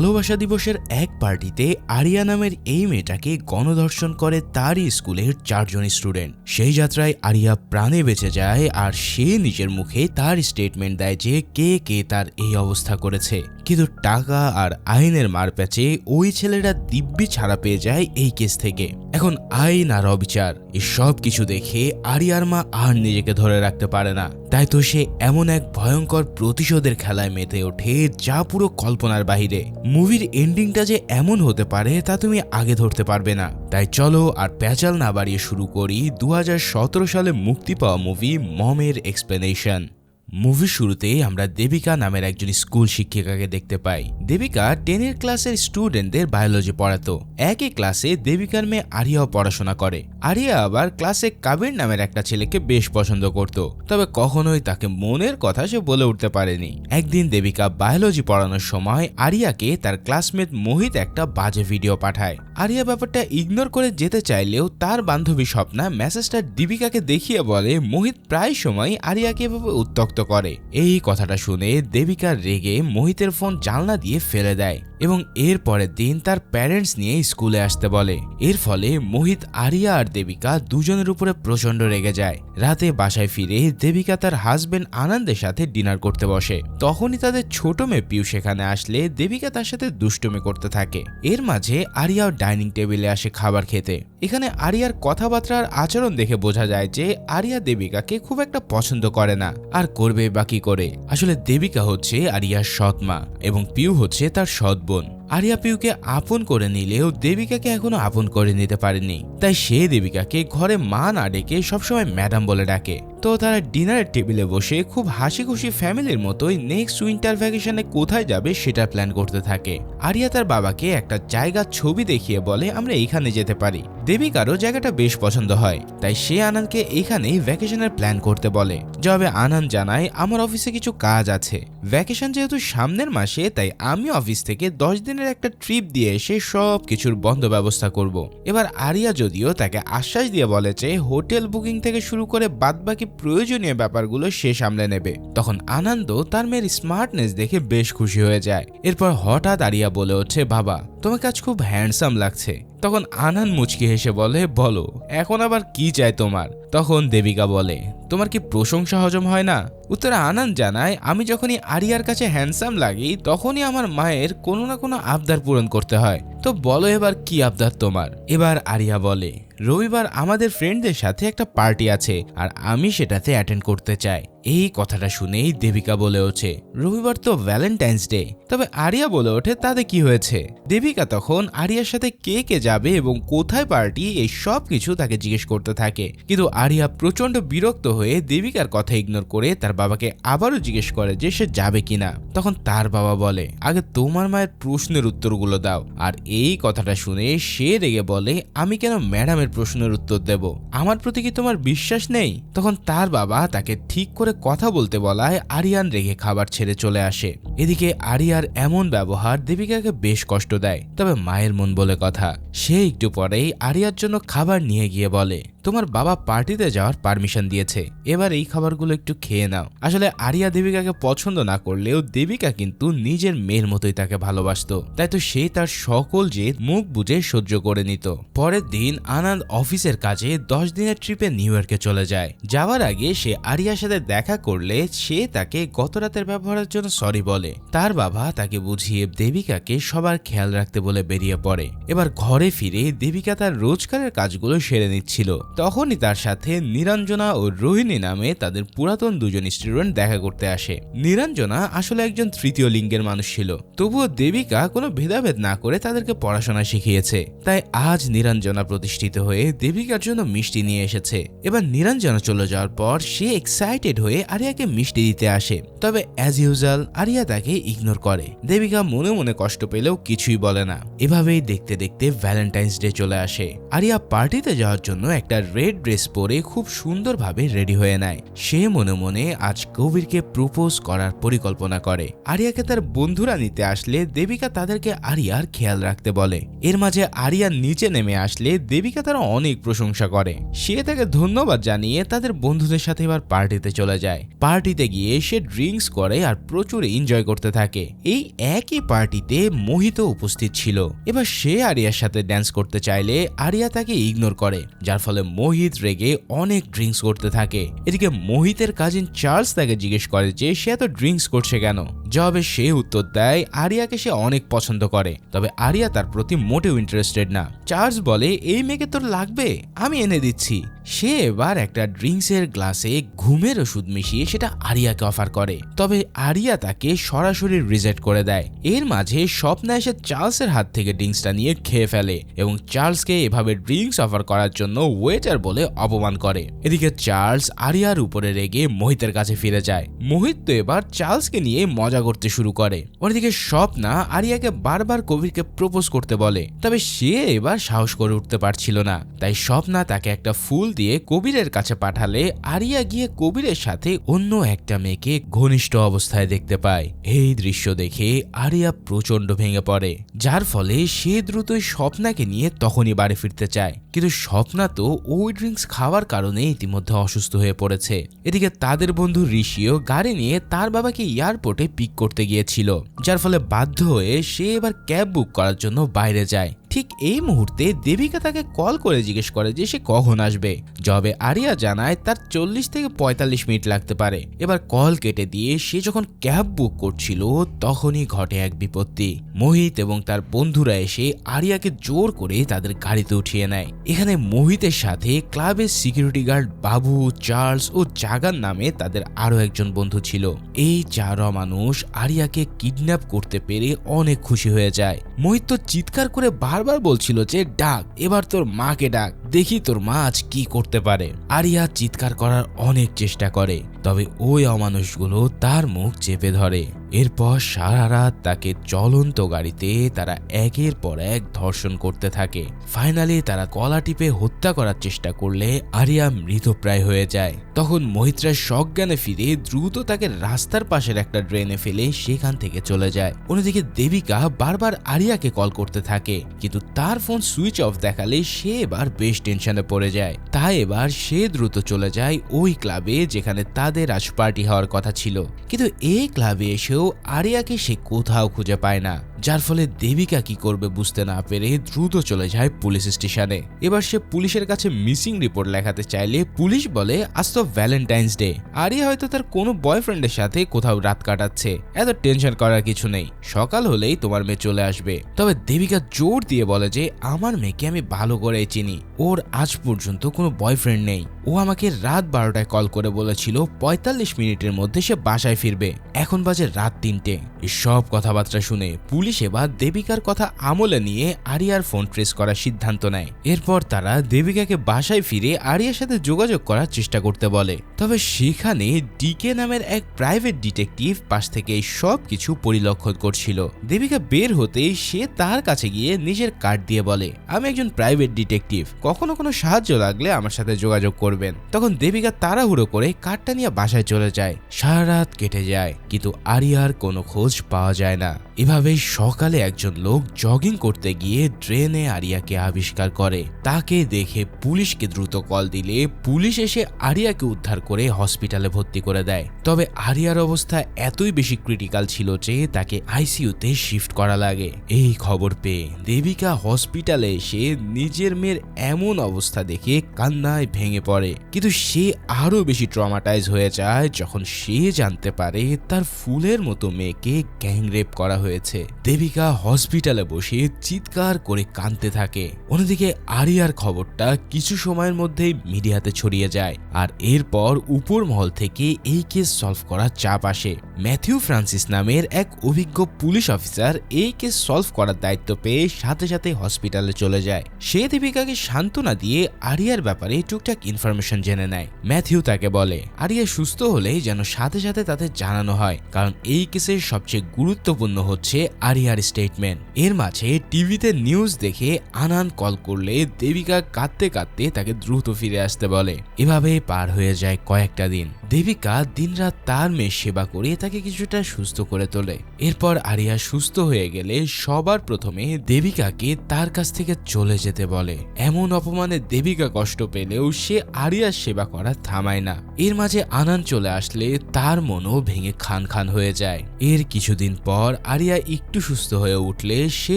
ভালোবাসা দিবসের এক পার্টিতে আরিয়া নামের এই মেয়েটাকে গণধর্ষণ করে তারই স্কুলের 4 জন স্টুডেন্ট। সেই যাত্রায় আরিয়া প্রাণে বেঁচে যায় আর সে নিজের মুখে তার স্টেটমেন্ট দেয় যে কে কে তার এই অবস্থা করেছে। কিন্তু টাকা আর আইনের মারপ্যাচে ওই ছেলেরা দিব্যি ছাড়া পেয়ে যায় এই কেস থেকে। এখন আইন আর অবিচার এসব কিছু দেখে আরিয়ার মা আর নিজেকে ধরে রাখতে পারে না। তাই তো সে এমন এক ভয়ঙ্কর প্রতিশোধের খেলায় মেতে ওঠে যা পুরো কল্পনার বাহিরে। মুভির এন্ডিংটা যে এমন হতে পারে তা তুমি আগে ধরতে পারবে না। তাই চলো আর প্যাচাল না বাড়িয়ে শুরু করি 2017 সালে মুক্তি পাওয়া মুভি মমের এক্সপ্লেনেশন। মুভির শুরুতেই আমরা দেবিকা নামের একজন স্কুল শিক্ষিকাকে দেখতে পাই। দেবিকা 10 ক্লাসের স্টুডেন্টদের বায়োলজি পড়াতো। একই ক্লাসে দেবিকার মেয়ে আরিয়াও পড়াশোনা করে। আরিয়া আবার ক্লাসে কাবির নামের একটা ছেলেকে বেশ পছন্দ করত, তবে কখনোই তাকে মনের কথা সে বলে উঠতে পারেনি। একদিন দেবিকা বায়োলজি পড়ানোর সময় আরিয়াকে তার ক্লাসমেট মোহিত একটা বাজে ভিডিও পাঠায়। আরিয়া ব্যাপারটা ইগনোর করে যেতে চাইলেও তার বান্ধবী স্বপ্না মেসেজটা দেবিকাকে দেখিয়ে বলে মোহিত প্রায় সময় আরিয়াকে এভাবে উত্ত্যক্ত করে। এই কথাটা শুনে দেবিকা রেগে মোহিতের ফোন জানলা দিয়ে ফেলে দেয় এবং এর পরের দিন তার প্যারেন্টস নিয়ে স্কুলে আসতে বলে। এর ফলে মোহিত, আরিয়া আর দেবিকা দুজনের উপরে প্রচন্ড রেগে যায়। রাতে বাসায় ফিরে দেবিকা তার হাজবেন্ড আনন্দের সাথে ডিনার করতে বসে। তখনই তাদের ছোট মেয়ে পিউ সেখানে আসলে দেবিকা তার সাথে দুষ্টুমি করতে থাকে। এর মাঝে আরিয়াও ডাইনিং টেবিলে আসে খাবার খেতে। এখানে আরিয়ার কথাবার্তার আচরণ দেখে বোঝা যায় যে আরিয়া দেবিকাকে খুব একটা পছন্দ করে না, আর করবে বা কি করে। আসলে দেবিকা হচ্ছে আরিয়ার সৎ মা এবং পিউ হচ্ছে তার সৎ বোন। আরিয়া পিউকে আপন করে নিলেও দেবিকাকে এখনো আপন করে নিতে পারেনি। তাই সে দেবিকাকে ঘরে মা না ডেকে সবসময় ম্যাডাম বলে ডাকে। তো তারা ডিনারের টেবিলে বসে খুব হাসি খুশি ফ্যামিলির মতোই নেক্সট উইন্টার ভ্যাকেশনে কোথায় যাবে সেটা প্ল্যান করতে থাকে। আরিয়া তার বাবাকে একটা জায়গার ছবি দেখিয়ে বলে আমরা এইখানে যেতে পারি। দেবিকারও জায়গাটা বেশ পছন্দ হয়, তাই সে আনন্দকে এখানেই ভ্যাকেশনের প্ল্যান করতে বলে। জবাবে আনন্দ জানায় আমার অফিসে কিছু কাজ আছে, ভ্যাকেশন যেহেতু সামনের মাসে তাই আমি অফিস থেকে 10 দিনের একটা ট্রিপ দিয়ে এসে সব কিছুর বন্ধ ব্যবস্থা করব। এবার আরিয়া যদিও তাকে আশ্বাস দিয়ে বলে যে হোটেল বুকিং থেকে শুরু করে বাদবাকি প্রয়োজনীয় ব্যাপারগুলো সে সামলে নেবে। তখন আনন্দ তার মেয়ের স্মার্টনেস দেখে বেশ খুশি হয়ে যায়। এরপর হঠাৎ আরিয়া বলে ওঠে বাবা তোমাকে আজ খুব হ্যান্ডসাম লাগছে। তখন আনন্দ মুচকি হেসে বলে বলো এখন আবার কি চাই তোমার। তখন দেবিকা বলে তোমার কি প্রশংসা হজম হয় না। উত্তরে আনন্দ জানায় আমি যখনই আরিয়ার কাছে হ্যান্ডসাম লাগি তখনই আমার মায়ের কোনো না কোনো আবদার পূরণ করতে হয়। তো বলো এবার কি আবদার তোমার। এবার আরিয়া বলে রবিবার আমাদের ফ্রেন্ডদের সাথে একটা পার্টি আছে আর আমি সেটাতে অ্যাটেন্ড করতে চাই। এই কথাটা শুনেই দেবিকা বলে ওঠে রবিবার তো ভ্যালেন্টাইন্স ডে। তবে আরিয়া বলে ওঠে তাতে কি হয়েছে। দেবিকা তখন আরিয়ার সাথে কে কে যাবে এবং কোথায় পার্টি এই সব কিছু তাকে জিজ্ঞেস করতে থাকে। কিন্তু আরিয়া প্রচন্ড বিরক্ত হয়ে দেবিকার কথা ইগনোর করে তার বাবাকে আবারও জিজ্ঞেস করে যে সে যাবে কিনা। তখন তার বাবা বলে আগে তোমার মায়ের প্রশ্নের উত্তরগুলো দাও। আর এই কথাটা শুনে সে রেগে বলে আমি কেন ম্যাডামের প্রশ্নের উত্তর দেব, আমার প্রতি কি তোমার বিশ্বাস নেই। তখন তার বাবা তাকে ঠিক করে কথা বলতে বলায় আরিয়ান রেগে খাবার ছেড়ে চলে আসে। এদিকে আরিয়ার এমন ব্যবহার দেবিকাকে বেশ কষ্ট দেয়। তবে মায়ের মন বলে কথা, সে একটু পরেই আরিয়ার জন্য খাবার নিয়ে গিয়ে বলে তোমার বাবা পার্টিতে যাওয়ার পারমিশন দিয়েছে, এবার এই খাবারগুলো একটু খেয়ে নাও। আসলে আরিয়া দেবিকাকে পছন্দ না করলেও দেবিকা কিন্তু নিজের মেয়ের মতোই তাকে ভালোবাসতো, তাই তো সে তার সকল জেদ মুখ বুঝে সহ্য করে নিত। পরের দিন আনন্দ অফিসের কাজে 10 দিনের ট্রিপে নিউ ইয়র্কে চলে যায়। যাওয়ার আগে সে আরিয়ার সাথে দেখা করলে সে তাকে গত রাতের ব্যবহারের জন্য সরি বলে। তার বাবা তাকে বুঝিয়ে দেবিকাকে সবার খেয়াল রাখতে বলে বেরিয়ে পড়ে। এবার ঘরে ফিরে দেবিকা তার রোজগারের কাজগুলো সেরে নিচ্ছিল। তখনই তার সাথে নিরঞ্জনা ও রোহিণী নামে তাদের পুরাতন দুজন স্টুডেন্ট দেখা করতে আসে। নিরঞ্জনা আসলে একজন তৃতীয় লিঙ্গের মানুষ ছিল, তবুও দেবিকা কোনো ভেদাভেদ না করে তাদেরকে পড়াশোনা শিখিয়েছে। তাই আজ নিরঞ্জনা প্রতিষ্ঠিত হয়ে দেবিকার জন্য মিষ্টি নিয়ে এসেছে। এবার নিরঞ্জনা চলে যাওয়ার পর সে এক্সাইটেড হয়ে আরিয়াকে মিষ্টি দিতে আসে। তবে অ্যাজ ইউজুয়াল আরিয়া তাকে ইগনোর করে। দেবিকা মনে মনে কষ্ট পেলেও কিছুই বলে না। এভাবেই দেখতে দেখতে ভ্যালেন্টাইন্স ডে চলে আসে। আরিয়া পার্টিতে যাওয়ার জন্য একটা রেড ড্রেস পরে খুব সুন্দরভাবে রেডি হয়ে নেয়। সে মনে মনে আজ কবিরকে প্রপোজ করার পরিকল্পনা করে। আরিয়াকে তার বন্ধুরা নিতে আসলে দেবিকা তাদেরকে আরিয়ার খেয়াল রাখতে বলে। এর মাঝে আরিয়া নিচে নেমে আসলে দেবিকা তার অনেক প্রশংসা করে। সে তাকে ধন্যবাদ জানিয়ে তাদের বন্ধুদের সাথে এবার পার্টিতে চলে যায়। পার্টিতে গিয়ে সে ড্রিঙ্কস করে আর প্রচুর এনজয় করতে থাকে। এই একই পার্টিতে মোহিত উপস্থিত ছিল। এবার সে আরিয়ার সাথে ড্যান্স করতে চাইলে আরিয়া তাকে ইগনোর করে, যার ফলে মোহিত রেগে অনেক ড্রিঙ্কস করতে থাকে। এদিকে মোহিতের কাজিন চার্লস তাকে জিজ্ঞেস করে যে সে এত ড্রিঙ্কস করছে কেন। জবাবে সে উত্তর দেয় আরিয়াকে সে অনেক পছন্দ করে, তবে আরিয়া তার প্রতি মোটেও ইন্টারেস্টেড না। চার্লস বলে এই মেয়েকে তোর লাগবে, আমি এনে দিচ্ছি। সে এবার একটা ড্রিঙ্কসের গ্লাসে ঘুমের ওষুধ মিশিয়ে সেটা আরিয়াকে অফার করে, তবে আরিয়া তাকে সরাসরি রিজেক্ট করে দেয়। এর মাঝে স্বপ্না এসে চার্লসের হাত থেকে ড্রিঙ্কসটা নিয়ে খেয়ে ফেলে এবং চার্লসকে এভাবে ড্রিঙ্কস অফার করার জন্য ওয়েটার বলে অপমান করে। এদিকে চার্লস আরিয়ার উপরে রেগে মোহিতের কাছে ফিরে যায়। মোহিত তো এবার চার্লসকে নিয়ে মজা করতে শুরু করে। ওদিকে স্বপ্না আরিয়াকে বারবার কবিরকে প্রপোজ করতে বলে, তবে সে এবার সাহস করে উঠতে পারছিল না। তাই স্বপ্না তাকে একটা ফুল দিয়ে কবিরের কাছে পাঠালে আরিয়া গিয়ে কবিরের সাথে অন্য একটা মেয়েকে ঘনিষ্ঠ অবস্থায় দেখতে পায়। এই দৃশ্য দেখে আরিয়া প্রচন্ড ভেঙে পড়ে, যার ফলে সে দ্রুতই স্বপ্নাকে নিয়ে তখনই বাড়ি ফিরতে চায়। কিন্তু স্বপ্না তো ওই ড্রিঙ্কস খাওয়ার কারণে ইতিমধ্যে অসুস্থ হয়ে পড়েছে। এদিকে তাদের বন্ধু ঋষিও গাড়ি নিয়ে তার বাবাকে এয়ারপোর্টে পিক করতে গিয়েছিল, যার ফলে বাধ্য হয়ে সে এবার ক্যাব বুক করার জন্য বাইরে যায়। ঠিক এই মুহূর্তে দেবিকা তাকে কল করে জিজ্ঞেস করে যে সে কখন আসবে। জবে আরিয়া জানায় তার 40 থেকে 45 মিনিট লাগতে পারে। এবার কল কেটে দিয়ে সে যখন ক্যাব বুক করছিল তখনই ঘটে এক বিপত্তি। মোহিত এবং তার বন্ধুরা এসে আরিয়াকে জোর করে তাদের গাড়িতে উঠিয়ে নেয়। এখানে মোহিতের সাথে ক্লাবের সিকিউরিটি গার্ড বাবু, চার্লস ও জাগান নামে তাদের আরো একজন বন্ধু ছিল। এই চার মানুষ আরিয়াকে কিডন্যাপ করতে পেরে অনেক খুশি হয়ে যায়। মোহিত তো চিৎকার করে বারবার বলছিল যে ডাক, এবার তোর মাকে ডাক, দেখি তোর মা আজ কি করতে পারে। আরিয়া চিৎকার করার অনেক চেষ্টা করে, তবে ওই অমানুষগুলো তার মুখ চেপে ধরে। এরপর সারা রাত তাকে চলন্ত গাড়িতে তারা একের পর এক ধর্ষণ করতে থাকে। ফাইনালি তারা গলা টিপে হত্যা করার চেষ্টা করলে আরিয়া মৃতপ্রায় হয়ে যায়। তখন মোহিতরা সজ্ঞানে ফিরে দ্রুত তাকে রাস্তার পাশের একটা ড্রেনে ফেলে সেখান থেকে চলে যায়। অন্যদিকে দেবিকা বারবার আরিয়াকে কল করতে থাকে, কিন্তু তার ফোন সুইচ অফ দেখালে সে এবার বেশ টেনশনে পড়ে যায়। তাই এবার সে দ্রুত চলে যায় ওই ক্লাবে যেখানে তাদের আজ পার্টি হওয়ার কথা ছিল। কিন্তু এই ক্লাবে এসেও আরিয়াকে সে কোথাও খুঁজে পায় না, যার ফলে দেবিকা কি করবে বুঝতে না পেরে দ্রুত চলে যায় পুলিশ স্টেশনে। এবার সে পুলিশের কাছে মিসিং রিপোর্ট লেখাতে চাইলে পুলিশ বলে আজ তো ভ্যালেন্টাইন্স ডে, আরিয়া হয়তো তার কোনো বয়ফ্রেন্ডের সাথে কোথাও রাত কাটাচ্ছে, এত টেনশন করার কিছু নেই, সকাল হলেই তোমার মেয়ে চলে আসবে। তবে দেবিকা জোর দিয়ে বলে যে আমার মেয়েকে আমি ভালো করে চিনি, ওর আজ পর্যন্ত কোনো বয়ফ্রেন্ড নেই। ও আমাকে রাত 12টায় কল করে বলেছিল 45 মিনিটের মধ্যে সে বাসায় ফিরবে, এখন বাজে রাত 3টে। সব কথাবার্তা শুনে পুলিশ এবার দেবিকার কথা আমলে নিয়ে আরিয়ার ফোন ট্রেস করার সিদ্ধান্ত নেয়। এরপর তারা দেবিকাকে বাসায় ফিরে আরিয়ার সাথে যোগাযোগ করার চেষ্টা করতে বলে, তবে সেখানে ডিকে নামের এক প্রাইভেট ডিটেকটিভ পাশ থেকে সব কিছু পরিলক্ষণ করছিল। দেবিকা বের হতেই সে তার কাছে গিয়ে নিজের কার্ড দিয়ে বলে আমি একজন প্রাইভেট ডিটেকটিভ, কখনো কোনো সাহায্য লাগলে আমার সাথে যোগাযোগ করবেন। তখন দেবিকা তাড়াহুড়ো করে কার্ডটা নিয়ে বাসায় চলে যায়। সারা রাত কেটে যায়, কিন্তু আরিয়ার কোনো খোঁজ পাওয়া যায় না। এভাবেই সকালে একজন লোক জগিং করতে গিয়ে ড্রেনে আরিয়াকে আবিষ্কার করে। তাকে দেখে পুলিশকে দ্রুত কল দিলে পুলিশ এসে আরিয়াকে উদ্ধার করে হসপিটালে ভর্তি করে দেয়। তবে আরিয়ার অবস্থা এতই বেশি ক্রিটিক্যাল ছিল যে তাকে আইসিইউতে শিফট করা লাগে। এই খবর পেয়ে দেবিকা হসপিটালে এসে নিজের মেয়ের এমন অবস্থা দেখে কান্নায় ভেঙে পড়ে, কিন্তু সে আরো বেশি ট্রমাটাইজ হয়ে যায় যখন সে জানতে পারে তার ফুলের মতো মেয়েকে গ্যাংরেপ করা হয়েছে। দেবিকা হসপিটালে বসে চিৎকার করে কাঁদতে থাকে। অন্যদিকে আরিয়ার খবরটা কিছু সময়ের মধ্যেই মিডিয়াতে ছড়িয়ে যায়, আর এরপর উপর মহল থেকে এই কেস সলভ করার চাপ আসে। ম্যাথিউ ফ্রান্সিস নামের এক অভিজ্ঞ পুলিশ অফিসার এই কেস সলভ করার দায়িত্ব পেয়ে সাথে সাথে হসপিটালে চলে যায়। সে দেবিকাকে সান্ত্বনা দিয়ে আরিয়ার ব্যাপারে টুকটাক ইনফরমেশন জেনে নেয়। ম্যাথিউ তাকে বলে আরিয়া সুস্থ হলে যেন সাথে সাথে তাদের জানানো হয়, কারণ এই কেসের সবচেয়ে গুরুত্বপূর্ণ হচ্ছে আরিয়ার স্টেটমেন্ট। এর মাঝে টিভিতে নিউজ দেখে আনান কল করলে দেবিকা কাঁদতে কাঁদতে তাকে দ্রুত ফিরে আসতে বলে। এভাবে পার হয়ে যায় কয়েকটা দিন। দেবিকা দিনরাত তার মেয়ের সেবা করে তাকে কিছুটা সুস্থ করে তোলে। এরপর আরিয়া সুস্থ হয়ে গেলে সবার প্রথমে দেবিকাকে তার কাছ থেকে চলে যেতে বলে। এমন অপমানে দেবিকা কষ্ট পেলেও সে আরিয়ার সেবা করা থামায় না। এর মাঝে আনান চলে আসলে তার মনও ভেঙে খান খান হয়ে যায়। এর কিছুদিন পর আরিয়া একটু সুস্থ হয়ে উঠলে সে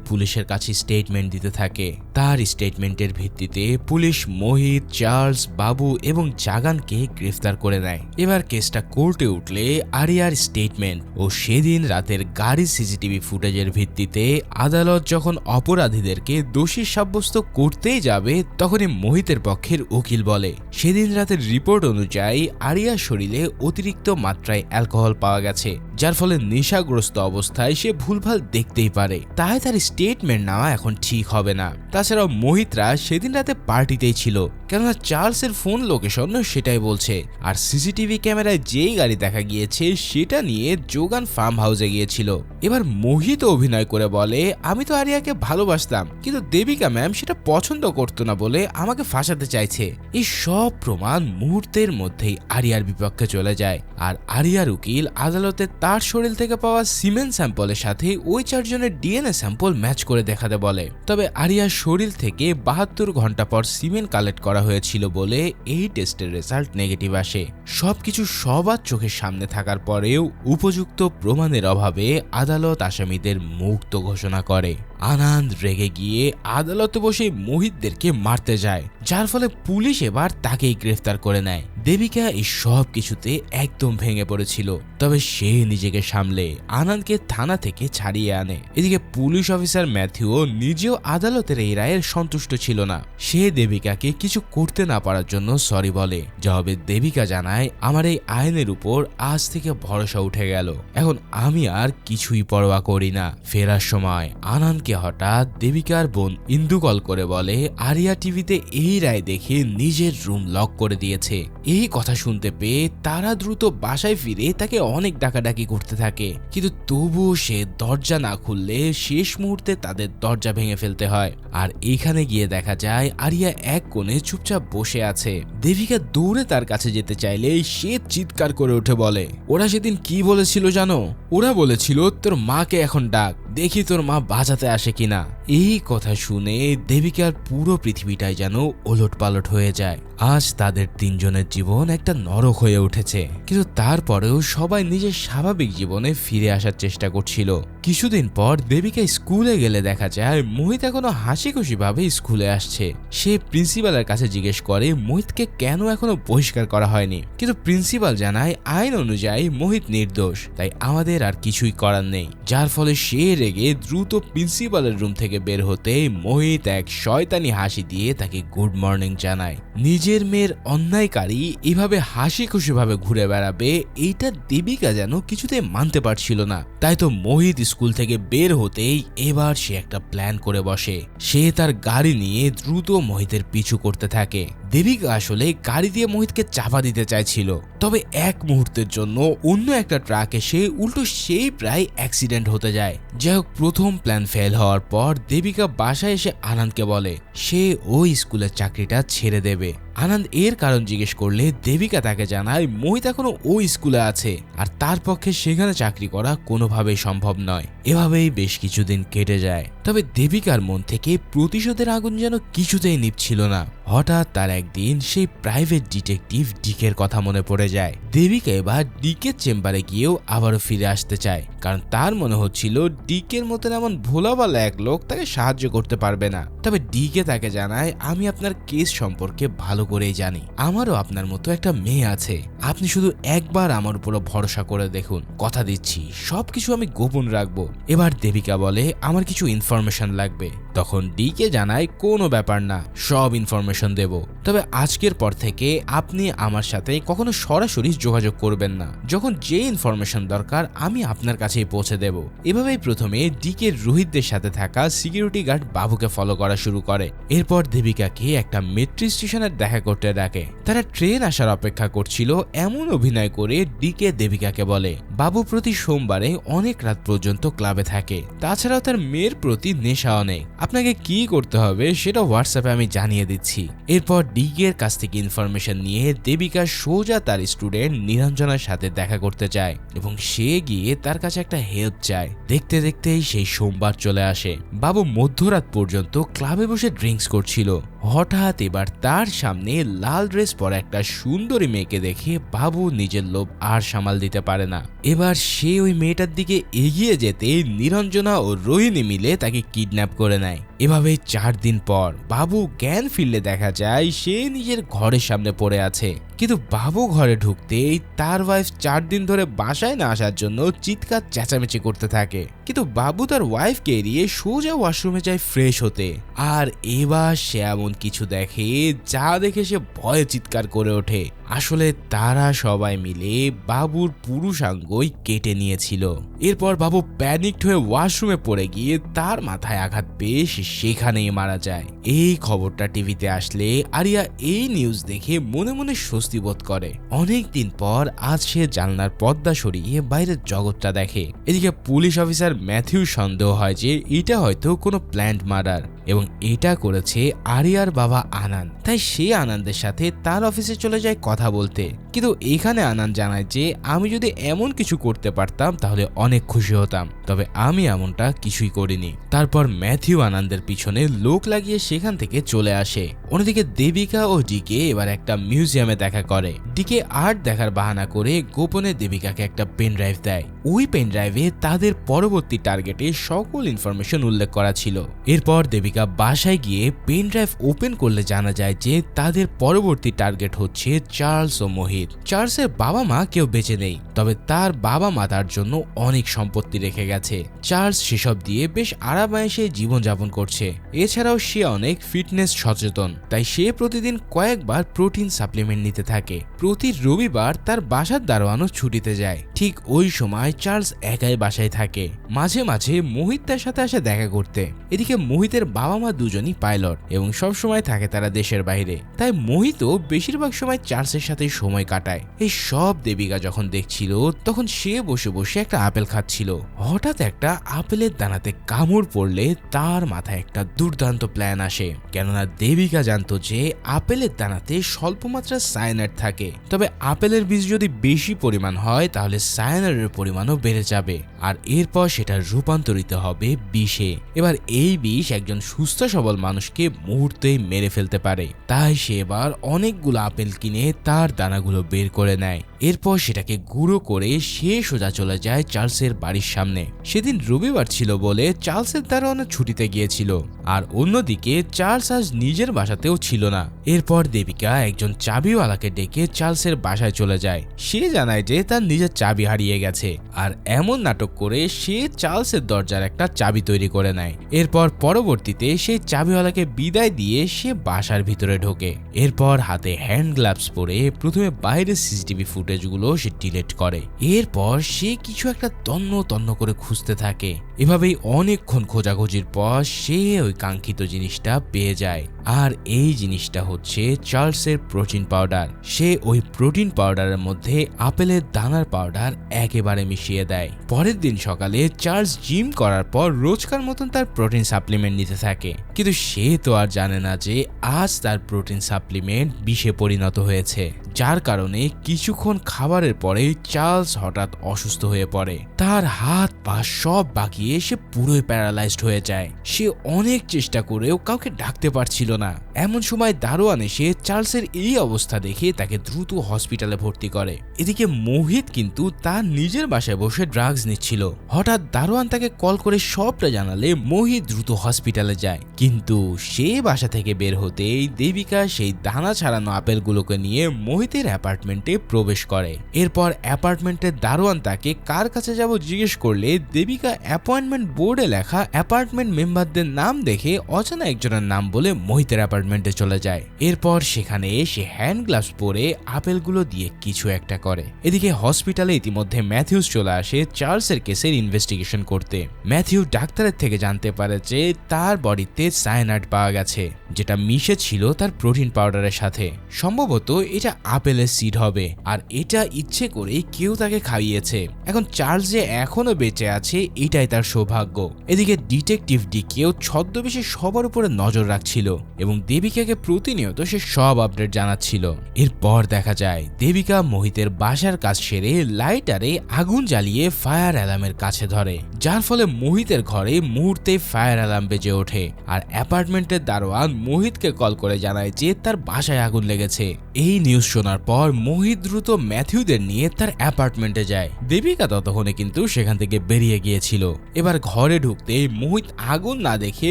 পুলিশের কাছে স্টেটমেন্ট দিতে থাকে। তার স্টেটমেন্টের ভিত্তিতে পুলিশ মোহিত, চার্লস, বাবু এবং জাগানকে গ্রেফতার করে নেয়। এবার কেসটা কোর্টে উঠলে আরিয়ার স্টেটমেন্ট ও সেদিন রাতের গাড়ির সিসিটিভি ফুটেজের ভিত্তিতে আদালত যখন অপরাধীদেরকে দোষী সাব্যস্ত করতেই যাবে, তখনই মোহিতের পক্ষের উকিল বলে সেদিন রাতের রিপোর্ট অনুযায়ী আরিয়ার শরীরে অতিরিক্ত মাত্রায় অ্যালকোহল পাওয়া গেছে, যার ফলে নেশাগ্রস্ত অবস্থায় সে ভুলভাল দেখতেই পারে। তাই তার স্টেটমেন্ট নেওয়া এখন ঠিক হবে না। তাছাড়াও মোহিতরা সেদিন রাতে পার্টিতেই ছিল, কেননা চার্লসের ফোন লোকেশন সেটাই বলছে। আর সিসিটিভি ক্যামেরায় যেই গাড়ি দেখা গিয়েছে সেটা নিয়ে যোগান ফার্ম হাউসে গিয়েছিল। এবার মোহিত অভিনয় করে বলে আমি তো আরিয়াকে ভালোবাসতাম, কিন্তু দেবিকা ম্যাম সেটা পছন্দ করতো না বলে আমাকে ফাঁসাতে চাইছে। এই সব প্রমাণ মুহূর্তের মধ্যেই আরিয়ার বিপক্ষে চলে যায়। আর আরিয়ার উকিল আদালতে তার শরীর থেকে পাওয়া সিমেন স্যাম্পলের সাথে ওই চারজনের ডিএনএ স্যাম্পল ম্যাচ করে দেখাতে বলে। তবে আরিয়ার শরীর থেকে 72 ঘন্টা পর সিমেন কালেক্ট করা হয়েছিল বলে এই টেস্টের রেজাল্ট নেগেটিভ আসে। সবকিছু সবার চোখের সামনে থাকার পরেও উপযুক্ত প্রমাণের অভাবে আদালত আসামিদের মুক্ত ঘোষণা করে। আনন্দ রেগে গিয়ে আদালতে বসে মোহিতদেরকে মারতে যায়, যার ফলে পুলিশ এবার তাকেই গ্রেফতার করে নেয়। দেবিকা এই সব কিছুতে একদম ভেঙে পড়েছিল, তবে সে নিজেকে সামলে আনন্দকে থানা থেকে ছাড়িয়ে আনে। এদিকে পুলিশ অফিসার ম্যাথিউ নিজেও আদালতের এই রায়ের সন্তুষ্ট ছিল না। সে দেবিকাকে কিছু করতে না পারার জন্য সরি বলে। জবাবে দেবিকা জানায় আমার এই আইনের উপর আজ থেকে ভরসা উঠে গেল, এখন আমি আর কিছুই পরোয়া করি না। ফেরার সময় আনন্দকে হঠাৎ দেবিকার বোন ইন্দু কল করে বলে আরিয়া টিভিতে এই রায় দেখে নিজের রুম লক করে দিয়েছে। এই কথা শুনতে পেয়ে তারা দ্রুত বাসায় ফিরে তাকে অনেক ডাকাডাকি করতে থাকে, কিন্তু তবুও সে দরজা না খুললে শেষ মুহূর্তে তাদের দরজা ভেঙে ফেলতে হয়। আর এখানে গিয়ে দেখা যায় আরিয়া এক কোণে চুপচাপ বসে আছে। দেবিকা দৌড়ে তার কাছে যেতে চাইলে সে চিৎকার করে উঠে বলে ওরা সেদিন কি বলেছিল জানো? ওরা বলেছিল তোর মাকে এখন ডাক, দেখি তোর মা বাঁচাতে আসে কিনা। এই কথা শুনে দেবিকার পুরো পৃথিবীটাই যেন ওলট পালট হয়ে যায়। আজ তাদের তিনজনের জীবন একটা নরক হয়ে উঠেছে, কিন্তু তারপরেও সবাই নিজের স্বাভাবিক জীবনে ফিরে আসার চেষ্টা করছিল। কিছুদিন পর দেবিকা স্কুলে গেলে দেখা যায় মোহিত এখনো হাসি খুশি ভাবে স্কুলে আসছে। সে প্রিন্সিপালের কাছে জিজ্ঞেস করে মোহিতকে কেন এখনো বহিষ্কার করা হয়নি, কিন্তু প্রিন্সিপাল জানায় আইন অনুযায়ী মোহিত নির্দোষ, তাই আমাদের আর কিছুই করার নেই। যার ফলে সে রেগে দ্রুত প্রিন্সিপালের রুম থেকে বের হতে মোহিত এক শয়তানি হাসি দিয়ে তাকে গুড মর্নিং জানায়। নিজের মেয়ের অন্যায়কারী এভাবে হাসি খুশি ভাবে ঘুরে বেড়াবে এইটা দেবিকা যেন কিছুতে মানতে পারছিল না। তাই তো মোহিত স্কুল থেকে বের হতেই এবার সে একটা প্ল্যান করে বসে। সে তার গাড়ি নিয়ে দ্রুত মোহিতের পিছু করতে থাকে। দেবিকা আসলে গাড়ি দিয়ে মোহিতকে চাপা দিতে চাইছিল, তবে এক মুহূর্তের জন্য অন্য একটা ট্রাক এসে উল্টো সেই প্রায় অ্যাক্সিডেন্ট হতে যায়। যাই হোক, প্রথম প্ল্যান ফেল হওয়ার পর দেবিকা বাসায় এসে আনন্দকে বলে সে ওই স্কুলের চাকরিটা ছেড়ে দেবে। আনন্দ এর কারণ জিজ্ঞেস করলে দেবিকা তাকে জানায় মোহিত এখনো ওই স্কুলে আছে আর তার পক্ষে সেখানে চাকরি করা কোনোভাবেই সম্ভব নয়। এভাবেই বেশ কিছুদিন কেটে যায়, তবে দেবিকার মন থেকে প্রতিশোধের আগুন যেন কিছুতেই নিভছিল না। হঠাৎ তার একদিন সেই প্রাইভেট ডিটেকটিভ ডিকের কথা মনে পড়ে যায়। দেবিকা এবার ডিকের চেম্বারে গিয়েও আবারও ফিরে আসতে চায়, কারণ তার মনে হচ্ছিল ডিকের মতন এমন ভোলাভালা এক লোক তাকে সাহায্য করতে পারবে না। তবে ডিকে তাকে জানায় আমি আপনার কেস সম্পর্কে ভালো করেই জানি, আমারও আপনার মতো একটা মেয়ে আছে, আপনি শুধু একবার আমার উপর ভরসা করে দেখুন, কথা দিচ্ছি সবকিছু আমি গোপন রাখবো। এবার দেবিকা বলে আমার কিছু ইনফরমেশন লাগবে, তখন ডিকে জানায় কোনো ব্যাপার না, সব ইনফরমেশন দেব, তবে আজকের পর থেকে আপনি আমার সাথে কখনো সরাসরি যোগাযোগ করবেন না, যখন যে ইনফরমেশন দরকার আমি আপনার কাছেই পৌঁছে দেব। এভাবেই প্রথমে ডিকে রোহিতদের সাথে থাকা সিকিউরিটি গার্ড বাবুকে ফলো করা শুরু করে। এরপর দেবিকাকে একটা মেট্রো স্টেশনে দেখা করতে ডাকে। তারা ট্রেন আসার অপেক্ষা করছিল এমন অভিনয় করে ডিকে দেবিকাকে বলে বাবু প্রতি সোমবারে অনেক রাত পর্যন্ত ক্লাবে থাকে, তাছাড়াও তার মেয়ের প্রতি নেশা অনেক, আপনাকে কি করতে হবে সেটা হোয়াটসঅ্যাপে আমি জানিয়ে দিচ্ছি। এরপর ডিকের কাছ থেকে ইনফরমেশন নিয়ে দেবিকা সোজা তার স্টুডেন্ট নিরঞ্জনার সাথে দেখা করতে চায় এবং সে গিয়ে তার কাছে একটা হেল্প চায়। দেখতে দেখতেই সেই সোমবার চলে আসে। বাবু মধ্যরাত পর্যন্ত ক্লাবে বসে ড্রিঙ্কস করছিল। হঠাৎ এবার তার সামনে লাল ড্রেস পরা একটা সুন্দরী মেয়েকে দেখে বাবু নিজের লোভ আর সামাল দিতে পারে না। এবার সে ওই মেয়েটার দিকে এগিয়ে যেতে নিরঞ্জনা ও রোহিণী মিলে তাকে কিডন্যাপ করে নেয়। এভাবে 4 দিন পর বাবু জ্ঞান ফিরলে দেখা যায় সে নিজের ঘরের সামনে পড়ে আছে। কিন্তু বাবু ঘরে ঢুকতেই তার ওয়াইফ 4 দিন ধরে বাসায় না আসার জন্য চিৎকার চেঁচামেচি করতে থাকে। কিন্তু বাবু তার ওয়াইফকে এড়িয়ে সোজা ওয়াশরুমে যায় ফ্রেশ হতে। আর এবার সে এমন কিছু দেখে যা দেখে সে ভয়ে চিৎকার করে ওঠে। আসলে তারা সবাই মিলে বাবুর পুরুষাঙ্গই কেটে নিয়েছিল। এরপর বাবু প্যানিকড হয়ে ওয়াশরুমে পড়ে গিয়ে তার মাথায় আঘাত পেয়ে সেখানেই মারা যায়। এই খবরটা টিভিতে আসলে আরিয়া এই নিউজ দেখে মনে মনে স্বস্তি বোধ করে। অনেকদিন পর আজ সে জানলার পর্দা সরিয়ে বাইরের জগৎটা দেখে। এদিকে পুলিশ অফিসার ম্যাথিউ সন্দেহ হয় যে এটা হয়তো কোনো প্ল্যান্ড মার্ডার এবং এটা করেছে আরিয়ার বাবা আনান। তাই সে আনন্দের সাথে তার অফিসে চলে যায় কথা বলতে। কিন্তু এখানে আনান জানায় যে আমি যদি এমন কিছু করতে পারতাম তাহলে অনেক খুশি হতাম, তবে আমি এমনটা কিছুই করিনি। তারপর ম্যাথিউ আনন্দের পিছনে লোক লাগিয়ে সেখান থেকে চলে আসে। অন্যদিকে দেবিকা ও ডিকে এবার একটা মিউজিয়ামে দেখা করে। ডিকে আর্ট দেখার বাহানা করে গোপনে দেবিকাকে একটা পেন ড্রাইভ দেয়। ওই পেন ড্রাইভে তাদের পরবর্তী টার্গেটে সকল ইনফরমেশন উল্লেখ করা ছিল। এরপর দেবিকা বাসায় গিয়ে পেন ড্রাইভ ওপেন করলে জানা যায় যে তাদের পরবর্তী টার্গেট হচ্ছে চার্লস ও মোহিত। চার্লসের বাবা মা কেউ বেঁচে নেই, তবে তার বাবা মা তার জন্য অনেক সম্পত্তি রেখে গেছে। চার্লস সেসব দিয়ে বেশ আরামায়েশে জীবনযাপন করছে। এছাড়াও সে অনেক ফিটনেস সচেতন, তাই সে প্রতিদিন কয়েকবার প্রোটিন সাপ্লিমেন্ট নিতে থাকে। প্রতি রবিবার তার বাসার দারোয়ানও ছুটিতে যায়। ঠিক ওই সময় চার্লস একাই বাসায় থাকে। মাঝে মাঝে মোহিত তার সাথে আসে দেখা করতে। এদিকে মোহিতের বাবা মা দুজনই পাইলট এবং সব সময় থাকে তারা দেশের বাইরে, তাই মোহিতও বেশিরভাগ সময় চার্লসের সাথে সময় কাটায়। এই সব দেবিকা যখন দেখছিল তখন সে বসে বসে একটা আপেল খাচ্ছিল। হঠাৎ একটা আপেলের দানাতে কামড় পড়লে তার মাথায় একটা দুর্দান্ত প্ল্যান আসে। কেননা দেবিকা জানতো যে আপেলের দানাতে স্বল্প মাত্রার সায়ানাইড থাকে, তবে আপেলের বীজ যদি বেশি পরিমাণ হয় তাহলে সায়ানাইডের পরিমাণও বেড়ে যাবে আর এরপর সেটা রূপান্তরিত হবে বিষে। এবার এই বিষ একজন সুস্থ সবল মানুষকে মুহূর্তেই মেরে ফেলতে পারে। তাই সে এবার অনেকগুলো আপেল কিনে তার দানাগুলো বের করে নেয়। এরপর সেটাকে গুঁড়ো করে সে সোজা চলে যায় চার্লসের বাড়ির সামনে। সেদিন রবিবার ছিল বলে চার্লসের দারোয়ান ছুটিতে গিয়েছিল, আর অন্যদিকে চার্লস আজ নিজের বাসাতেও ছিল না। এরপর দেবিকা একজন চাবিওয়ালাকে ডেকে চার্লসের বাসায় চলে যায়। সে জানায় যে তার নিজের চাবি হারিয়ে গেছে, আর এমন নাটক করে সে চার্লসের দরজার একটা চাবি তৈরি করে নেয়। এরপর পরবর্তীতে সেই চাবিওয়ালাকে বিদায় দিয়ে সে বাসার ভিতরে ঢোকে। এরপর হাতে হ্যান্ড গ্লাভস পরে প্রথমে বাইরের সিসিটিভি ফুটেজগুলো সে ডিলিট করে। এরপর সে কিছু একটা তন্ন তন্ন করে খুঁজতে থাকে। এভাবেই অনেকক্ষণ খোঁজাখুঁজির পর সে ওই কাঙ্ক্ষিত জিনিসটা পেয়ে যায়, আর এই জিনিসটা হচ্ছে চার্লসের প্রোটিন পাউডার। সে ওই প্রোটিন পাউডারের মধ্যে আপেলের দানার পাউডার একেবারে মিশিয়ে দেয়। পরের দিন সকালে চার্লস জিম করার পর রোজকার মতন তার প্রোটিন সাপ্লিমেন্ট নিতে থাকে, কিন্তু সে তো আর জানে না যে আজ তার প্রোটিন সাপ্লিমেন্ট বিষে পরিণত হয়েছে, যার কারণে কিছুক্ষণ খাবারের পরে চার্লস হঠাৎ অসুস্থ হয়ে পড়ে। তার হাত পা সব বাকিয়ে সে পুরোই প্যারালাইজড হয়ে যায়। সে অনেক চেষ্টা করেও কাউকে ডাকতে পারছিল না। এমন সময় দারোয়ান এসে চার্লসের এই অবস্থা দেখে তাকে দ্রুত হসপিটালে ভর্তি করে। এদিকে মোহিত কিন্তু তার নিজের বাসায় বসে ড্রাগস নিচ্ছিল। হঠাৎ দারোয়ান তাকে কল করে সবটা জানালে মোহিত দ্রুত হসপিটালে যায়, কিন্তু সে বাসা থেকে বের হতেই দেবিকা সেই দানা ছাড়ানো আপেলগুলোকে নিয়ে মোহিতের অ্যাপার্টমেন্টে প্রবেশ করে। এরপর অ্যাপার্টমেন্টের দারোয়ান তাকে কার কাছে যাব জিজ্ঞেস করলে দেবিকা অ্যাপয়েন্টমেন্ট বোর্ডে লেখা অ্যাপার্টমেন্ট মেম্বারদের নাম দেখে অজানা একজনের নাম বলে মোহিতের অ্যাপার্টমেন্টে চলে যায়। এরপর সেখানে সে হ্যান্ড গ্লাভস পরে আপেলগুলো দিয়ে কিছু একটা করে। এদিকে হসপিটালে ইতিমধ্যে ম্যাথিউস চলে আসে চার্লসের কেসের ইনভেস্টিগেশন করতে। ম্যাথিউ ডাক্তারের থেকে জানতে পারে যে তার বডিতে সায়ানাইড পাওয়া গেছে, যেটা মিশে ছিল তার প্রোটিন পাউডারের সাথে। সম্ভবত এটা আপেলের সিড হবে, আর এটা ইচ্ছে করে কেউ তাকে খাইয়েছে। এখন চার্লস যে এখনো বেঁচে আছে এটাই তার সৌভাগ্য। এদিকে ডিটেকটিভ ডিকেও ছদ্মবেশে সবার উপরে নজর রাখছিল এবং দেবিকাকে প্রতিনিয়ত সে সব আপডেট জানাচ্ছিল। এরপর দেখা যায় দেবিকা মোহিতের বাসার কাজ সেরে লাইটারে আগুন জ্বালিয়ে ফায়ার অ্যালার্মের কাছে ধরে, যার ফলে মোহিতের ঘরে মুহূর্তে ফায়ার অ্যালার্ম বেজে ওঠে। আর অ্যাপার্টমেন্টের দারোয়ান মোহিতকে কল করে জানায় যে তার বাসায় আগুন লেগেছে। এই নিউজ শোনার পর মোহিত দ্রুত ম্যাথিউদের নিয়ে তার অ্যাপার্টমেন্টে যায়। দেবিকা ততক্ষণে কিন্তু সেখান থেকে বেরিয়ে গিয়েছিল। এবার ঘরে ঢুকতে মোহিত আগুন না দেখে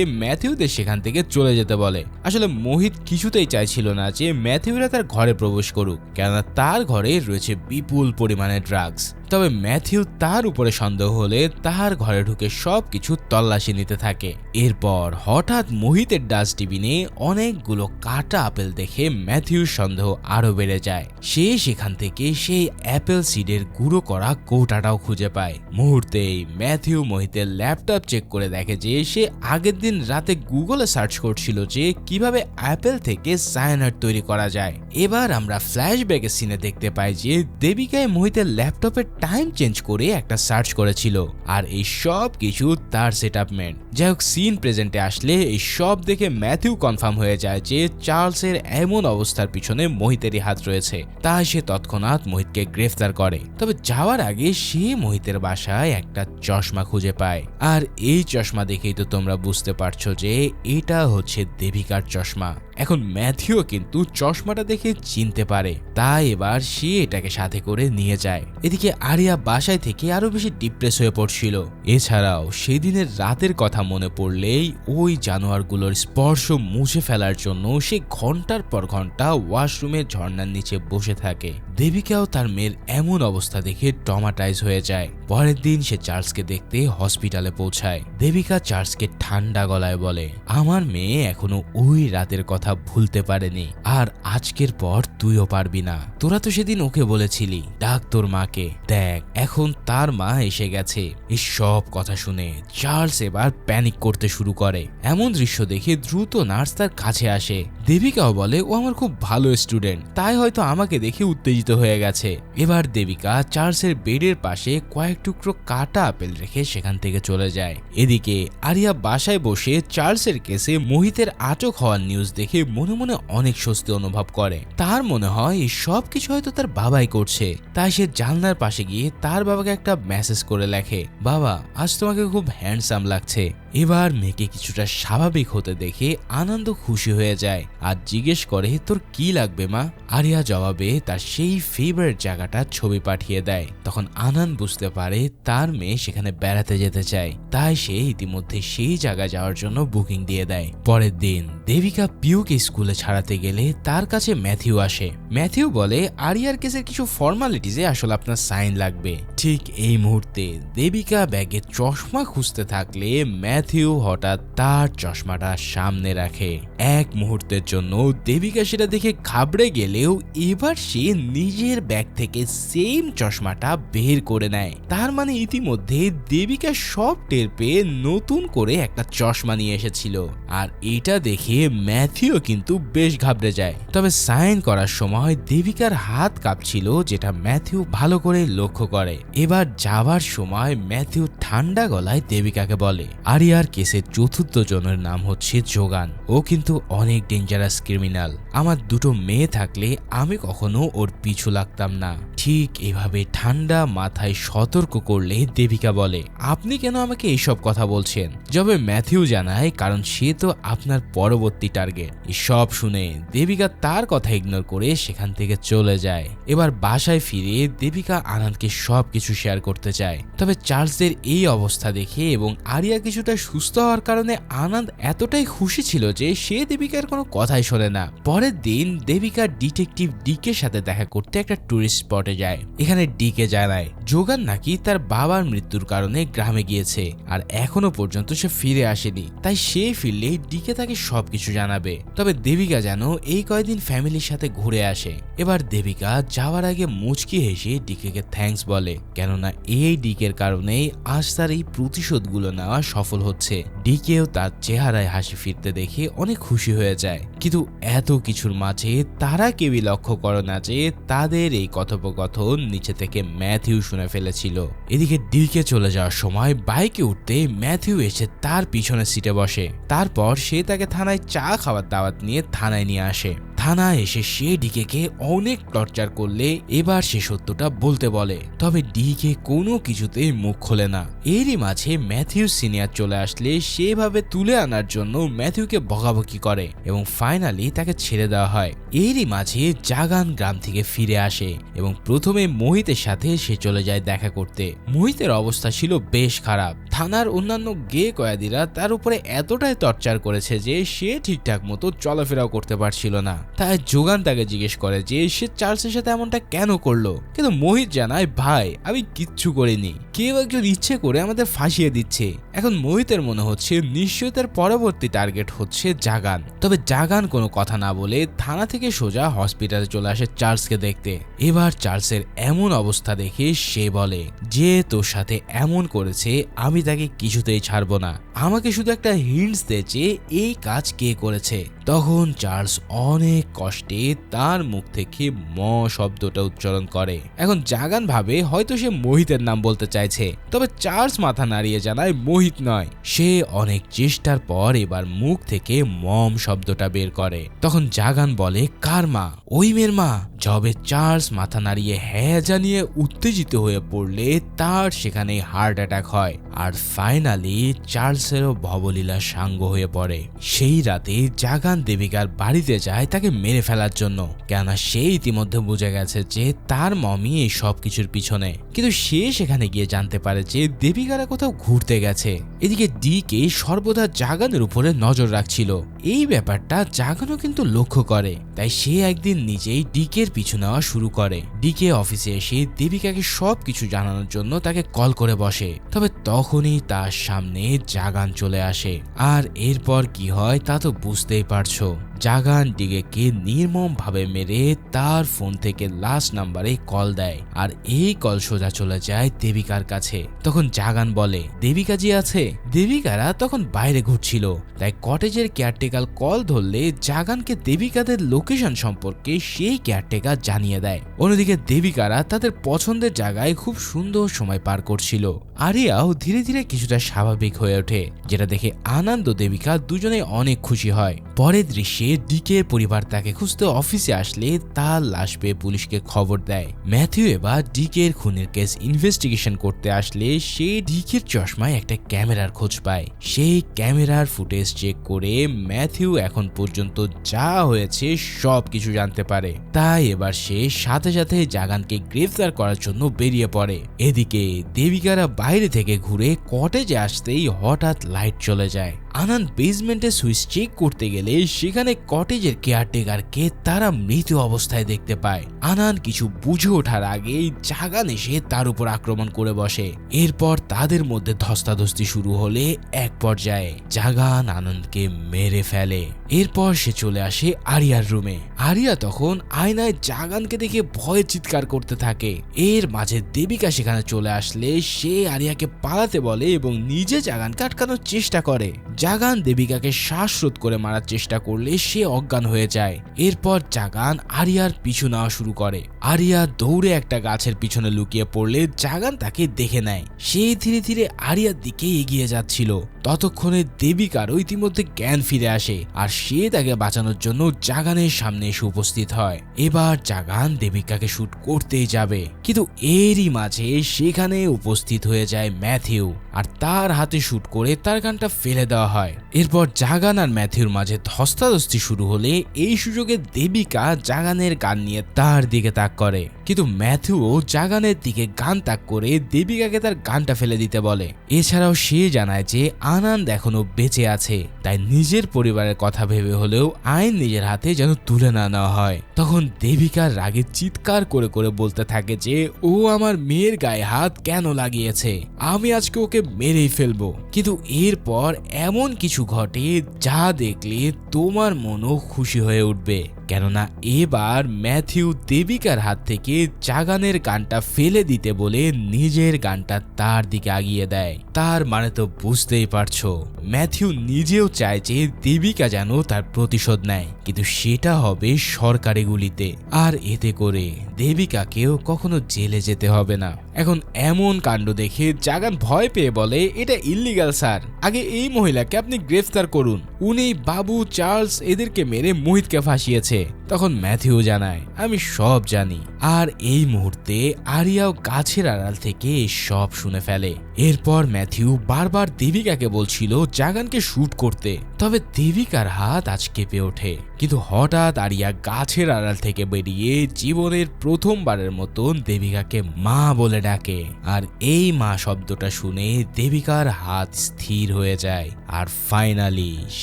ম্যাথিউদের সেখান থেকে চলে যেতে বলে। আসলে মোহিত কিছুতেই চাইছিল না যে ম্যাথিউরা তার ঘরে প্রবেশ করুক, কেননা তার ঘরে রয়েছে বিপুল পরিমাণে ড্রাগস। তবে ম্যাথিউ তার উপরে সন্দেহ হলে তার ঘরে ঢুকে সবকিছু তল্লাশি নিতে থাকে। এরপর হঠাৎ মোহিতের ডাস্টবিনে অনেকগুলো কাটা আপেল দেখে ম্যাথিউর সন্দেহ আরো বেড়ে যায়। সে সেখান থেকে সেই অ্যাপেল সিডের গুঁড়ো করা কৌটাটাও খুঁজে পায়। মুহূর্তেই ম্যাথিউ মোহিতের ল্যাপটপ চেক করে দেখে যে সে আগের দিন রাতে গুগলে সার্চ করছিল যে কিভাবে অ্যাপেল থেকে সায়ানাইড তৈরি করা যায়। এবার আমরা ফ্ল্যাশব্যাকের সিনে দেখতে পাই যে দেবিকায় মোহিতের ল্যাপটপের টাইম চেঞ্জ করে একটা সার্চ করেছিল, আর এই সব কিছু তার সেটআপমেন্ট। যাই হোক, সিন প্রেজেন্টে আসলে এই সব দেখে ম্যাথিউ কনফার্ম হয়ে যায় যে চার্লসের এমন অবস্থার পিছনে মোহিতেরই হাত রয়েছে। তাই সে তৎক্ষণাৎ মোহিতকে গ্রেফতার করে। তবে যাওয়ার আগে সে মোহিতের বাসায় একটা চশমা খুঁজে পায়, আর এই চশমা দেখেই তো তোমরা বুঝতে পারছো যে এটা হচ্ছে দেবিকার চশমা। এখন ম্যাথিউ কিন্তু চশমাটা দেখে চিনতে পারে, তাই এবার সে এটাকে সাথে করে নিয়ে যায়। এদিকে আরিয়া বাসায় থেকে আরো বেশি ডিপ্রেস হয়ে পড়ছিল। এছাড়াও সেদিনের রাতের কথা মনে পড়লেই ওই জানোয়ারগুলোর স্পর্শ মুছে ফেলার জন্য সে ঘন্টার পর ঘন্টা ওয়াশরুমে ঝর্ণার নিচে বসে থাকে। দেবিকাও তার মেয়ের এমন অবস্থা দেখে ট্রমাটাইজ হয়ে যায়। পরের দিন সে চার্লসকে দেখতে হসপিটালে পৌঁছায়। দেবিকা চার্লসকে ঠান্ডা গলায় বলে, আমার মেয়ে এখনো ওই রাতের কথা ভুলতে পারেনি, আর আজকের পর তুইও পারবি না। তোরা তো সেদিন ওকে বলেছিলি ডাক তোর মাকে, দেখ এখন তার মা এসে গেছে। এই সব কথা শুনে চার্লস এবার প্যানিক করতে শুরু করে। এমন দৃশ্য দেখে দ্রুত নার্স তার কাছে আসে। দেবিকাও বলে ও আমার খুব ভালো স্টুডেন্ট, তাই হয়তো আমাকে দেখে উত্তেজিত হয়ে গেছে। এবার দেবিকা চার্লসের বেডের পাশে কয়েক টুকরো কাটা আপেল রেখে সেখান থেকে চলে যায়। এদিকে আরিয়া বাসায় বসে চার্লসের কেসে মোহিতের আটক হওয়ার নিউজ দেখে মনে মনে অনেক স্বস্তি অনুভব করে। তার মনে হয় এই সব কিছু হয়তো তার বাবাই করছে। তাই সে জানলার পাশে গিয়ে তার বাবাকে একটা মেসেজ করে লেখে, বাবা আজ তোমাকে খুব হ্যান্ডসাম লাগছে। এবার মেয়েকে কিছুটা স্বাভাবিক হতে দেখে আনন্দ খুশি হয়ে যায় আর জিজ্ঞেস করে, তোর কি লাগবে মা? আরিয়া জবাবে তার সেই ফেভারিট জায়গাটার ছবি পাঠিয়ে দেয়। তখন আনন্দ বুঝতে পারে তার মেয়ে সেখানে বেড়াতে যেতে চায়, তাই সে ইতিমধ্যে সেই জায়গায় যাওয়ার জন্য বুকিং দিয়ে দেয়। পরের দিন দেবিকা পিউকে স্কুলে ছাড়াতে গেলে তার কাছে ম্যাথিউ আসে। ম্যাথিউ বলে, আরিয়ার কেসের কিছু ফর্মালিটিজে আসলে আপনার সাইন লাগবে। ঠিক এই মুহূর্তে দেবিকা ব্যাগে চশমা খুঁজতে থাকলে ম্যাথিউ হঠাৎ তার চশমাটা সামনে রাখে। এক মুহূর্তের জন্য দেবিকা সেটা দেখে ঘাবড়ে গেলেও এবার সে নিজের ব্যাগ থেকে সেম চশমাটা বের করে নেয়। তার মানে ইতিমধ্যে দেবিকা সব টের পেয়ে নতুন করে একটা চশমা নিয়ে এসেছিল। আর এটা দেখে ম্যাথিউ কিন্তু বেশ ঘাবড়ে যায়। তবে সাইন করার সময় দেবিকার হাত কাঁপছিল, যেটা ম্যাথিউ ভালো করে লক্ষ্য করে। এবার যাবার সময় ম্যাথিউ ঠান্ডা গলায় দেবিকাকে বলে, আরিয়ার কেসের চতুর্থ জনের নাম হচ্ছে যোগান। ও কিন্তু অনেক ডেঞ্জারাস ক্রিমিনাল। আমার দুটো মেয়ে থাকলে আমি কখনো ওর পিছু লাগতাম না। ঠিক এভাবে ঠান্ডা মাথায় সতর্ক করলে দেবিকা বলে, আপনি কেন আমাকে এইসব কথা বলছেন? যবে ম্যাথিউ জানায়, কারণ সে তো আপনার পরবর্তী টার্গেট। সব শুনে দেবিকা তার কথা ইগনোর করে সেখান থেকে চলে যায়। এবার বাসায় ফিরে দেবিকা আনন্দকে সবকিছু শেয়ার করতে চায়। তবে চার্লসের এই অবস্থা দেখে এবং আরিয়া কিছুটা সুস্থ হওয়ার কারণে আনন্দ এতটাই খুশি ছিল যে সে দেবিকার কোনো কথাই শোনে না। পরের দিন দেবিকা ডিটেকটিভ ডিকের সাথে দেখা করতে একটা টুরিস্ট স্পটে যায়। এখানে ডিকে জানায় যোগান নাকি তার বাবার মৃত্যুর কারণে গ্রামে গিয়েছে আর এখনো পর্যন্ত সে ফিরে আসেনি, তাই সে ফিরলে ডিকে তাকে সবকিছু জানাবে। তবে দেবিকা যেন এই কয়েকদিন ফ্যামিলির সাথে ঘুরে আসে। এবার দেবিকা যাওয়ার আগে মুচকি হেসে ডিকেকে থ্যাঙ্কস বলে, কেননা এই ডিকের কারণেই আজ তার এই প্রতিশোধগুলো নেওয়া সফল হচ্ছে। ডিকেও তার চেহারায় হাসি ফিরতে দেখে অনেক খুশি হয়ে যায়। কিন্তু এত কিছুর মাঝে তারা কেউই লক্ষ্য করে না যে তাদের এই কথোপকথন নিচে থেকে ম্যাথিউ শুনে ফেলেছিল। এদিকে ডিকে চলে যাওয়ার সময় বাইকে উঠতে ম্যাথিউ এসে তার পিছনের সিটে বসে। তারপর সে তাকে থানায় চা খাওয়ার দাওয়াত নিয়ে থানায় নিয়ে আসে। থানায় এসে সে ডিকেকে অনেক টর্চার করলে এবার সে সত্যটা বলতে বলে, তবে ডিকে কোনো কিছুতেই মুখ খোলে না। এরই মাঝে ম্যাথিউ সিনিয়র চলে আসলে সেভাবে তুলে আনার জন্য ম্যাথিউকে বকাবকি করে এবং ফাইনালি তাকে ছেড়ে দেওয়া হয়। এরই মাঝে জাগান গ্রাম থেকে ফিরে আসে এবং প্রথমে মোহিতের সাথে সে চলে যায় দেখা করতে। মোহিতের অবস্থা ছিল বেশ খারাপ। থানার অন্যান্য গে কয়েদিরা তার উপরে এতটাই টর্চার করেছে যে সে ঠিকঠাক মতো চলাফেরাও করতে পারছিল না। তাই যোগান তাকে জিজ্ঞেস করে যে সে চার্লসের সাথে এমনটা কেন করলো, কিন্তু মোহিত জানায়, ভাই আমি কিচ্ছু করিনি, কেউ একজন ইচ্ছে করে আমাদের ফাঁসিয়ে দিচ্ছে। এখন মোহিতের মনে হচ্ছে নিশ্চয়ই তার পরবর্তী টার্গেট হচ্ছে জাগান। তবে জাগান কোনো কথা না বলে থানা থেকে সোজা হসপিটালে চলে আসে চার্লসকে দেখতে। এবার চার্লসের এমন অবস্থা দেখে সে বলে যে তোর সাথে এমন করেছে আমি তাকে কিছুতেই ছাড়বো না, আমাকে শুধু একটা হিন্টস দে যে এই কাজ কে করেছে। তখন চার্লস অনেক কষ্টে তার মুখ থেকে ম শব্দটা উচ্চারণ করে। এখন জাগান ভাবে হয়তো সে মোহিতের নাম বলতে চাইছে, তবে চার্লস মাথা নাড়িয়ে জানায় মোহিত নয়। সে অনেক চেষ্টার পর এবার মুখ থেকে মম শব্দটা বের করে। তখন জাগান বলে কার মা? ওই মেয়ের মা। যবে চার্লস মাথা নাড়িয়ে হ্যাঁ জানিয়ে উত্তেজিত হয়ে পড়লে তার সেখানে হার্ট অ্যাটাক হয় আর ফাইনালি চার্লসেরও ভবলীলা সাঙ্গ হয়ে পড়ে। সেই রাতে জাগান দেবিকার বাড়িতে যায় তাকে মেরে ফেলার জন্য, কেননা সে ইতিমধ্যে বুঝে গেছে যে তার মমি এই সব কিছুর পিছনে। কিন্তু সে সেখানে গিয়ে জানতে পারে যে দেবিকারা কোথাও ঘুরতে গেছে। এদিকে ডিকে সর্বদা জাগানের উপরে নজর রাখছিল। এই ব্যাপারটা জাগানও কিন্তু লক্ষ্য করে, তাই সে একদিন নিজেই ডিকের পিছু নেওয়া শুরু করে। ডিকে অফিসে এসে দেবিকাকে সবকিছু জানানোর জন্য তাকে কল করে বসে। তবে তখনই তার সামনে জাগান চলে আসে আর এরপর কি হয় তা তো বুঝতেই পারছো। জাগান ডিকেকে নির্মম ভাবে মেরে তার ফোন থেকে লাস্ট নাম্বারে কল দেয় আর এই কল সোজা চলে যায় দেবিকার কাছে। তখন জাগান বলে দেবিকা জি আছে। দেবিকারা তখন বাইরে ঘুরছিল, তাই কটেজের কেয়ারটেকার কল ধরলে জাগানকে দেবিকাদের লোকেশন সম্পর্কে সেই কেয়ারটেকার জানিয়ে দেয়। অন্যদিকে দেবিকারা তাদের পছন্দের জায়গায় খুব সুন্দর সময় পার করছিল। আরিয়াও ধীরে ধীরে কিছুটা স্বাভাবিক হয়ে ওঠে, যেটা দেখে আনন্দ দেবিকা দুজনে অনেক খুশি হয়। পরের দৃশ্যে ডিকের পরিবার তাকে খুঁজতে অফিসে আসলে তার লাশ পেয়ে পুলিশকে খবর দেয়। ম্যাথিউ এবার ডিকের খুনের কেস ইনভেস্টিগেশন করতে আসলে সে ডিকের চশমায় একটা ক্যামেরার খোঁজ পায়। সেই ক্যামেরার ফুটেজ চেক করে ম্যাথিউ এখন পর্যন্ত যা হয়েছে সব কিছু জানতে পারে। তাই এবার সে সাথে সাথে জাগানকে গ্রেফতার করার জন্য বেরিয়ে পড়ে। এদিকে দেবিকারা বাইরে থেকে ঘুরে কটেজে আসতেই হঠাৎ লাইট চলে যায়। আনন্দ বেসমেন্টে সুইচ চেক করতে গেলে সেখানে কটেজের কেয়ারটেকারকে তারা মৃত অবস্থায় দেখতে পায়। আনন্দ কিছু বুঝে ওঠার আগেই জাগান এসে তার উপর আক্রমণ করে বসে। এরপর তাদের মধ্যে ধস্তাধস্তি শুরু হলে এক পর্যায়ে জাগান আনন্দকে মেরে ফেলে। এরপর সে চলে আসে আরিয়ার রুমে। আরিয়া তখন আয়নায় জাগানকে দেখে ভয়ে চিৎকার করতে থাকে। এর মাঝে দেবিকা সেখানে চলে আসলে সে আরিয়াকে পালাতে বলে এবং নিজে জাগানকে আটকানোর চেষ্টা করে। জাগান দেবিকাকে শ্বাসরোধ করে মারার চেষ্টা করলে সে অজ্ঞান হয়ে যায়। এরপর জাগান আরিয়ার পিছু নেওয়া শুরু করে। আরিয়া দৌড়ে একটা গাছের পিছনে লুকিয়ে পড়লে জাগান তাকে দেখে নেয়। সে ধীরে ধীরে আরিয়ার দিকে এগিয়ে যাচ্ছিল। ততক্ষণে দেবিকারও ইতিমধ্যে জ্ঞান ফিরে আসে আর সে তাকে বাঁচানোর জন্য জাগানের সামনে এসে উপস্থিত হয়। এবার জাগান দেবিকাকে শুট করতেই যাবে, কিন্তু এরই মাঝে সেখানে উপস্থিত হয়ে যায় ম্যাথিউ আর তার হাতে শুট করে তার গানটা ফেলে দেওয়া হয়। এরপর জাগান আর ম্যাথিউর মাঝে ধস্তাধস্তি শুরু হলে এই সুযোগে দেবিকা জাগানের গান নিয়ে তার দিকে তাক করে, কিন্তু ম্যাথিউও জাগানের দিকে গান তাক করে দেবিকাকে তার গানটা ফেলে দিতে বলে। এছাড়াও সে জানায় যে আনন্দ এখনো বেঁচে আছে, তাই নিজের পরিবারের কথা ভেবে হলেও আইন নিজের হাতে যেন তুলে না নেওয়া হয়। তখন দেবিকা রাগে চিৎকার করে করে বলতে থাকে যে ও আমার মেয়ের গায়ে হাত কেন লাগিয়েছে, আমি আজকে ওকে মেরেই ফেলবো। কিন্তু এরপর এমন কিছু ঘটে যা দেখলে তোমার মনও খুশি হয়ে উঠবে, কেননা এবার ম্যাথিউ দেবিকার হাত থেকে জাগানের গানটা ফেলে দিতে বলে নিজের গানটা তার দিকে আগিয়ে দেয়। তার মানে তো বুঝতেই পারছো, ম্যাথিউ নিজেও চায় যে দেবিকা যেন তার প্রতিশোধ নেয়, কিন্তু সেটা হবে সরকারি গুলিতে, আর এতে করে দেবিকাকেও কখনো জেলে যেতে হবে না। এখন এমন কাণ্ড দেখে জাগান ভয় পেয়ে বলে, এটা ইল্লিগাল স্যার, আগে এই মহিলাকে আপনি গ্রেফতার করুন, উনি বাবু চার্লস এদেরকে মেরে মোহিতকে ফাঁসিয়েছে। তখন ম্যাথিউ জানায়, আমি সব জানি। আর এই মুহূর্তে আরিয়াও গাছের আড়াল থেকে সব শুনে ফেলে। এরপর ম্যাথিউ বারবার দেবিকাকে বলছিল জাগানকে শুট করতে, তবে দেবিকার হাত আজ কেঁপে ওঠে। কিন্তু হঠাৎ আরিয়া গাছের আড়াল থেকে বেরিয়ে জীবনের প্রথমবারের মতন দেবিকাকে মা বলে ডাকে, আর এই মা শব্দটা শুনে দেবিকার হাত স্থির হয়ে যায়। আর ফাইনালি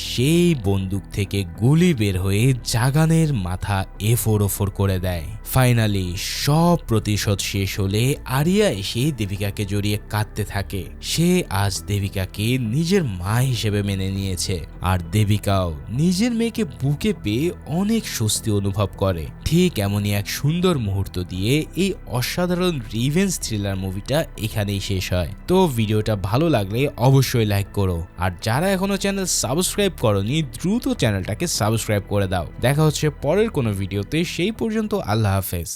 সেই বন্দুক থেকে গুলি বের হয়ে জাগানের মাথা এফোর ওফোর করে দেয়। ফাইনালি সব প্রতিশোধ শেষ হলে আরিয়া এসে দেবিকাকে জড়িয়ে কাঁদতে থাকে। সে আজ দেবিকাকে নিজের মা হিসেবে মেনে নিয়েছে, আর দেবিকাও নিজের মেয়েকে বুকে পেয়ে অনেক স্বস্তি অনুভব করে। ঠিক এমনই এক সুন্দর মুহূর্ত দিয়ে এই অসাধারণ রিভেঞ্জ থ্রিলার মুভিটা এখানেই শেষ হয়। তো ভিডিওটা ভালো লাগলে অবশ্যই লাইক করো, আর যারা এখনো চ্যানেল সাবস্ক্রাইব করনি দ্রুত চ্যানেলটাকে সাবস্ক্রাইব করে দাও। দেখা হচ্ছে পরের কোনো ভিডিওতে, সেই পর্যন্ত আল্লাহ হাফেজ।